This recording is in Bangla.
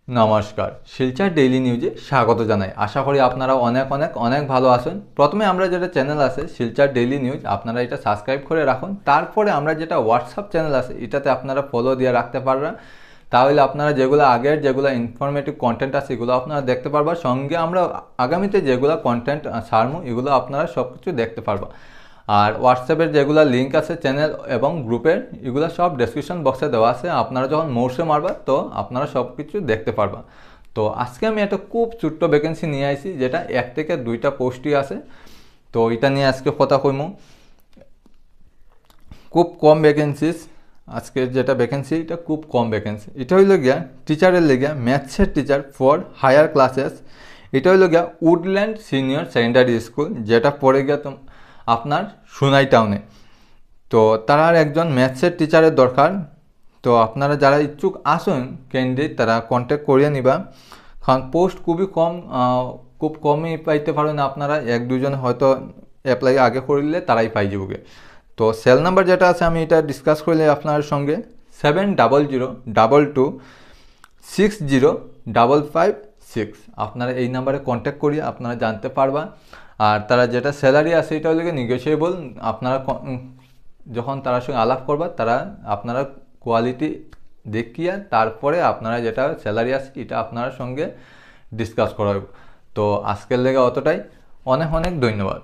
নমস্কার, শিলচর ডেইলি নিউজে স্বাগত জানাই। আশা করি আপনারা অনেক ভালো আছেন। প্রথমে আমরা যেটা চ্যানেল আছে শিলচর ডেইলি নিউজ, আপনারা এটা সাবস্ক্রাইব করে রাখুন। তারপরে আমরা যেটা হোয়াটসঅ্যাপ চ্যানেল আছে এটাতে আপনারা ফলো দিয়ে রাখতে পারবেন। তাহলে আপনারা যেগুলো ইনফরমেটিভ কন্টেন্ট আছে এগুলো আপনারা দেখতে পারবেন। সঙ্গে আমরা আগামীতে যেগুলো কন্টেন্ট ছাড়বো এগুলো আপনারা সব কিছু দেখতে পারবেন। আর হোয়াটসঅ্যাপের যেগুলো লিঙ্ক আছে চ্যানেল এবং গ্রুপের, এগুলো সব ডেসক্রিপশন বক্সে দেওয়া আছে। আপনারা যখন মোর্সে মারবা তো আপনারা সব কিছু দেখতে পারবা। তো আজকে আমি একটা খুব ছোট্ট ভ্যাকেন্সি নিয়ে আইছি, যেটা 1 থেকে 2টা পোস্টই আছে। তো এটা নিয়ে আজকে কথা কইমু। খুব কম ভ্যাকেন্সিস, আজকের যেটা ভ্যাকেন্সি এটা খুব কম ভ্যাকেন্সি। এটা হইল গিয়া টিচারের লেগিয়া, ম্যাথসের টিচার ফর হায়ার ক্লাসেস। এটা হইল গিয়া উডল্যান্ড সিনিয়র সেকেন্ডারি স্কুল, যেটা পড়ে গিয়া আপনার সোনাই টাউনে। তো তারা একজন ম্যাথসের টিচারের দরকার। তো আপনারা যারা ইচ্ছুক আসুন ক্যান্ডিডেট, তারা কন্ট্যাক্ট করিয়ে নিবা। কারণ পোস্ট খুব কমই পাইতে পারেন আপনারা, 1-2জন হয়তো অ্যাপ্লাই আগে করলে তারাই পাই যাবে। তো সেল নাম্বার যেটা আছে আমি এটা ডিসকাস করলে আপনার সঙ্গে 700222605556। আপনারা এই নাম্বারে কন্ট্যাক্ট করিয়ে আপনারা জানতে পারবা। আর তারা যেটা স্যালারি আছে এটা হলে নেগোশিয়েবল। আপনারা যখন তার সঙ্গে আলাপ করবা, তারা আপনারা কোয়ালিটি দেখিয়া তারপরে আপনারা যেটা স্যালারি আছে এটা আপনার সঙ্গে ডিসকাস করা হবে। তো আজকের লেগে অতটাই। অনেক ধন্যবাদ।